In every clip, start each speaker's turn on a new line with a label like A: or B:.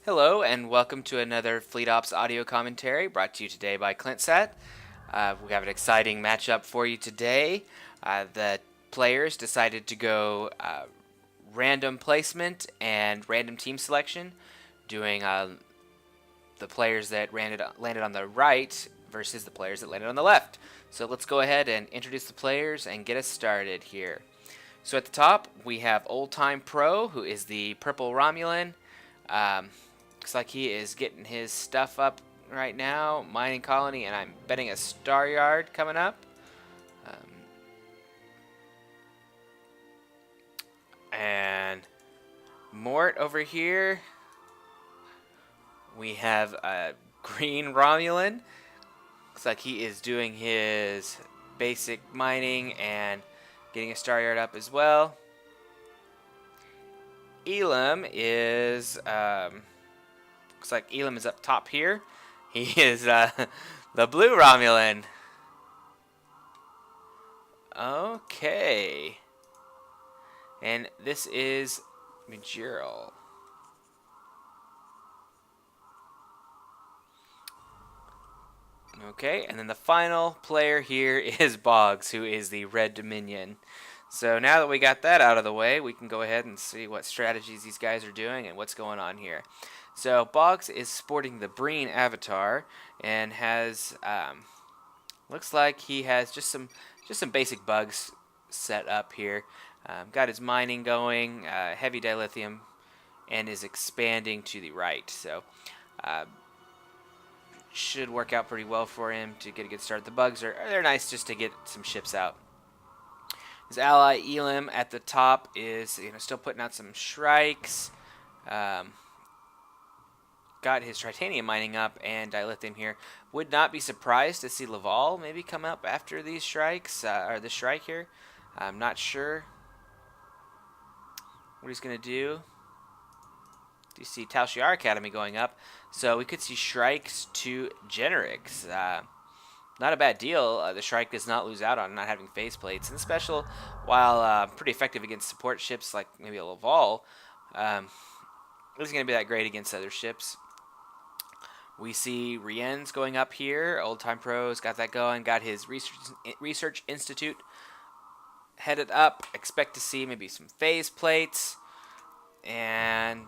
A: Hello and welcome to another Fleet Ops audio commentary brought to you today by ClintSat. We have an exciting matchup for you today. The players decided to go random placement and random team selection, doing the players that landed on the right versus the players that landed on the left. So let's go ahead and introduce the players and get us started here. So at the top we have Old Time Pro, who is the purple Romulan. Looks like he is getting his stuff up right now. Mining colony, and I'm betting a star yard coming up. And Mort over here. We have a green Romulan. Looks like he is doing his basic mining and getting a star yard up as well. Elim is... looks like Elim is up top here. He is the blue Romulan. Okay. And this is Majirl. Okay, and then the final player here is Boggz, who is the red Dominion. So now that we got that out of the way, we can go ahead and see what strategies these guys are doing and what's going on here. So Boggz is sporting the Breen avatar and has looks like he has just some basic bugs set up here. Got his mining going, heavy dilithium, and is expanding to the right. So should work out pretty well for him to get a good start. The bugs they're nice just to get some ships out. His ally Elim at the top is still putting out some shrikes. Got his titanium mining up and dilithium here. Would not be surprised to see Laval maybe come up after these shrikes, or this shrike here. I'm not sure what he's going to do. You see Tal Shiar Academy going up, so we could see shrikes to Generix. Not a bad deal. The Shrike does not lose out on not having faceplates. And special, while pretty effective against support ships like maybe a Laval, isn't going to be that great against other ships. We see Rien's going up here. Old Time Pro's got that going. Got his research institute headed up. Expect to see maybe some phase plates. And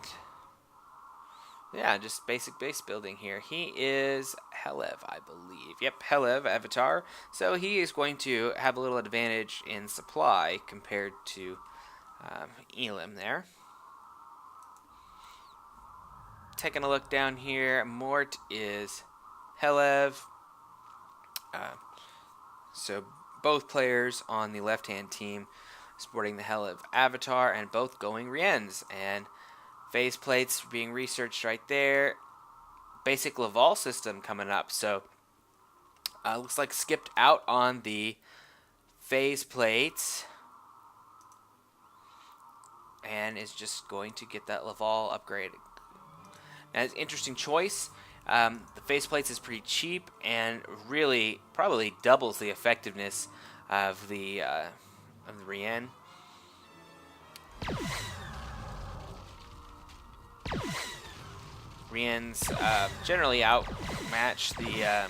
A: yeah, just basic base building here. He is Helev, I believe. Yep, Helev avatar. So he is going to have a little advantage in supply compared to Elim there. Taking a look down here, Mort is Helev. So both players on the left-hand team sporting the Helev avatar and both going Rien's. And phase plates being researched right there. Basic Laval system coming up. So looks like skipped out on the phase plates. And is just going to get that Laval upgraded. Now, it's an interesting choice. The faceplates is pretty cheap and really probably doubles the effectiveness of the Rien. Rien's generally outmatch the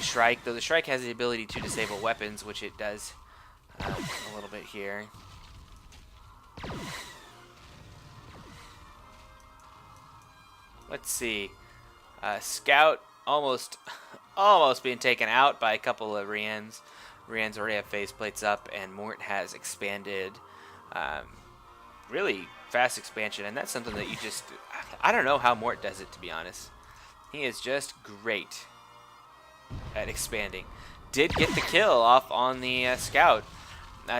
A: Shrike, though the Shrike has the ability to disable weapons, which it does a little bit here. Let's see. Scout almost being taken out by a couple of Rien's. Rien's already have faceplates up, and Mort has expanded. Really fast expansion, and that's something that you just... I don't know how Mort does it, to be honest. He is just great at expanding. Did get the kill off on the Scout.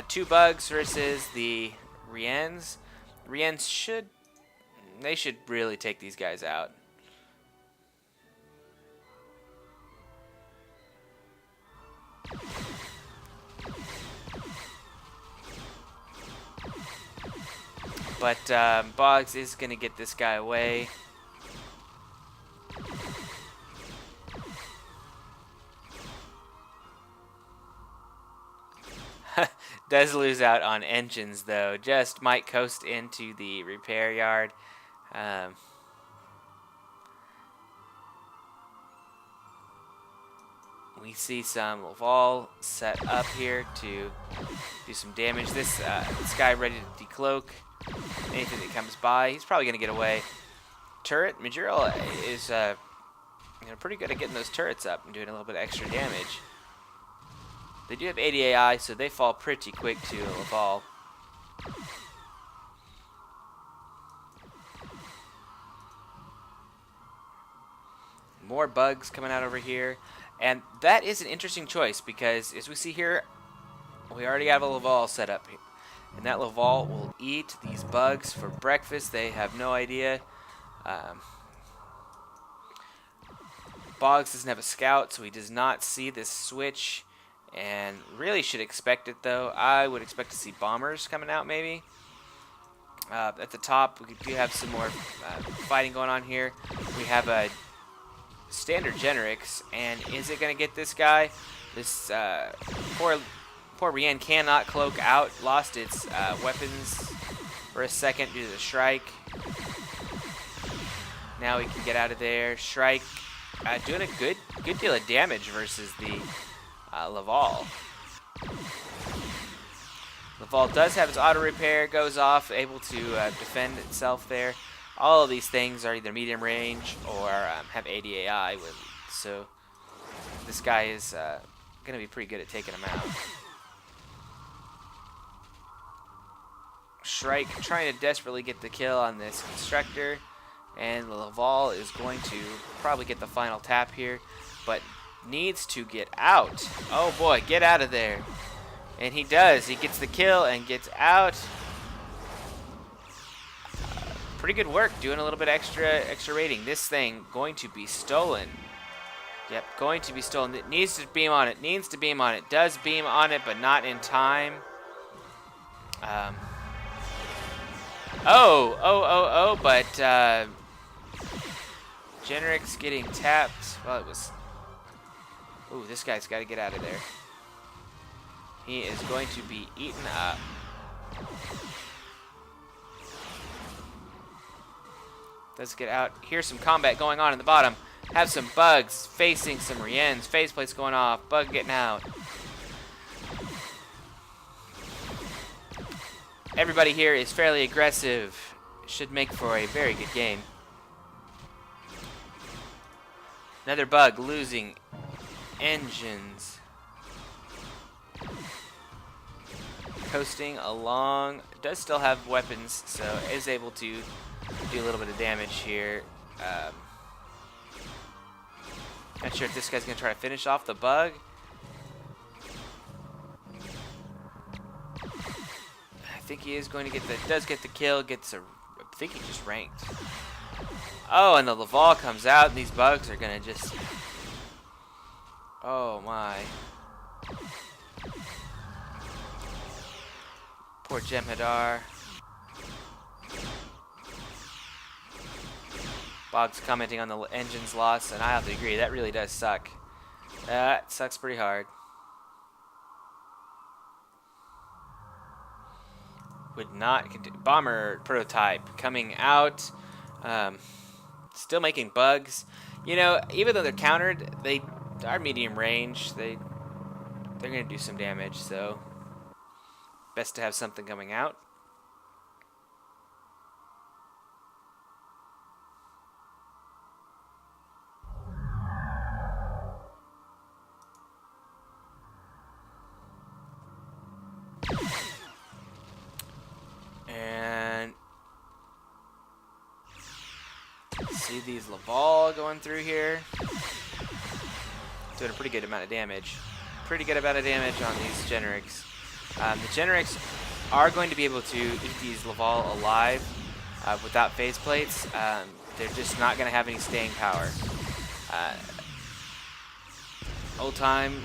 A: 2 bugs versus the Rien's. Rien's should really take these guys out. But Boggz is going to get this guy away. Does lose out on engines, though. Just might coast into the repair yard. We see some Laval set up here to do some damage. This guy ready to decloak anything that comes by. He's probably going to get away. Turret, Majuro is pretty good at getting those turrets up and doing a little bit of extra damage. They do have 80 AI, so they fall pretty quick to Laval. More Boggz coming out over here. And that is an interesting choice because, as we see here, we already have a Laval set up here. And that Laval will eat these Boggz for breakfast. They have no idea. Boggz doesn't have a scout, so he does not see this switch. And really should expect it, though. I would expect to see bombers coming out, maybe. At the top, we do have some more fighting going on here. We have a standard Generics, and is it going to get this guy? This poor Rian cannot cloak out. Lost its weapons for a second due to the Shrike. Now we can get out of there. Shrike doing a good deal of damage versus the Laval. Laval does have its auto repair, goes off, able to defend itself there. All of these things are either medium range or have 80 AI, so this guy is going to be pretty good at taking them out. Shrike trying to desperately get the kill on this Constructor, and Laval is going to probably get the final tap here, but needs to get out. Oh boy, get out of there. And he does. He gets the kill and gets out. Pretty good work, doing a little bit extra rating. This thing going to be stolen. Yep, going to be stolen. It needs to beam on it. Needs to beam on it. Does beam on it, but not in time. But Generics getting tapped. Well, it was. Ooh, this guy's got to get out of there. He is going to be eaten up. Let's get out. Here's some combat going on in the bottom. Have some Boggz facing some Riens. Faceplates going off. Bug getting out. Everybody here is fairly aggressive. Should make for a very good game. Another Bug losing engines. Coasting along. Does still have weapons, so is able to do a little bit of damage here. Not sure if this guy's going to try to finish off the Bug. I think he is going to get the, does get the kill, gets a, I think he just ranked. Oh, and the Laval comes out, and these Boggz are going to just, oh my. Poor Jem'Hadar. Boggz commenting on the engine's loss, and I have to agree, that really does suck. That sucks pretty hard. Would not continue. Bomber prototype coming out. Still making Boggz. You know, even though they're countered, they are medium range. They're going to do some damage, so best to have something coming out. And see these Laval going through here. Doing a pretty good amount of damage. Pretty good amount of damage on these Generics. The Generics are going to be able to eat these Laval alive without phase plates. They're just not going to have any staying power. Old Time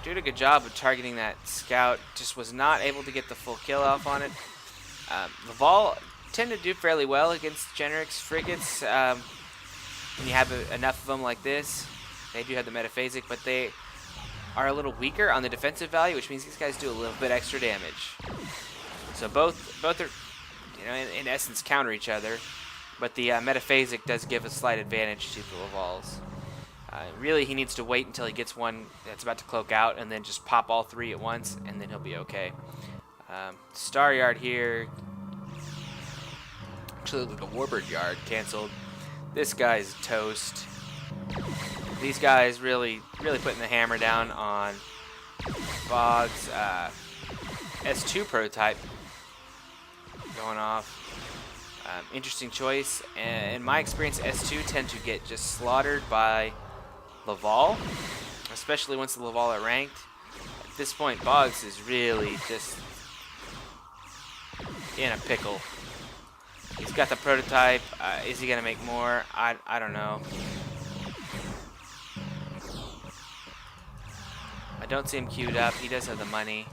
A: did a good job of targeting that scout. Just was not able to get the full kill off on it. Laval tend to do fairly well against Generics frigates. When you have enough of them like this, they do have the metaphasic, but they are a little weaker on the defensive value, which means these guys do a little bit extra damage. So both are, you know, in essence counter each other, but the metaphasic does give a slight advantage to the Lavals. Really, he needs to wait until he gets one that's about to cloak out, and then just pop all three at once, and then he'll be okay. Star Yard here. Actually, the Warbird Yard canceled. This guy's toast. These guys really putting the hammer down on Boggz. S2 prototype going off. Interesting choice. And in my experience, S2 tend to get just slaughtered by Laval, especially once the Laval are ranked. At this point, Boggz is really just in a pickle. He's got the prototype. Is he going to make more? I don't know. I don't see him queued up. He does have the money.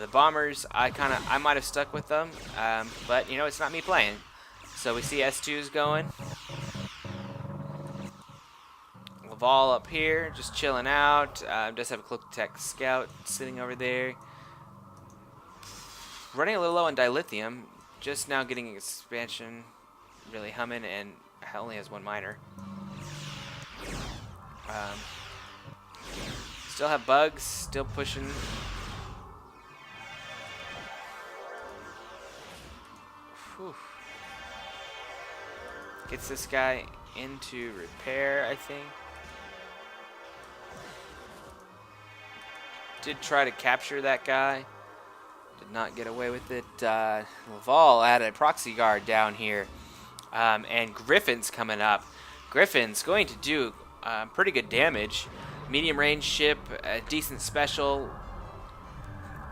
A: The bombers, I might have stuck with them, but you know, it's not me playing. So we see S2's going. Laval up here, just chilling out. Does have a Cloak Tech Scout sitting over there. Running a little low on dilithium. Just now getting expansion, really humming, and only has one miner. Still have Boggz, still pushing. Whew. Gets this guy into repair, I think. Did try to capture that guy. Did not get away with it. Laval had a proxy guard down here. And Griffin's coming up. Griffin's going to do pretty good damage. Medium range ship, a decent special.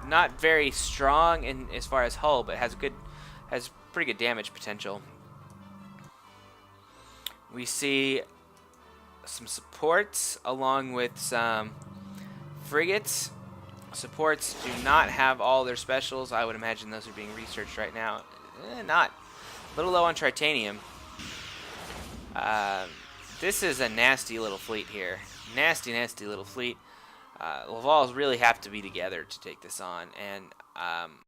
A: Not very strong in as far as hull, but has pretty good damage potential. We see some supports along with some frigates. Supports do not have all their specials. I would imagine those are being researched right now. Not. A little low on titanium. This is a nasty little fleet here. Nasty little fleet. Lavals really have to be together to take this on, and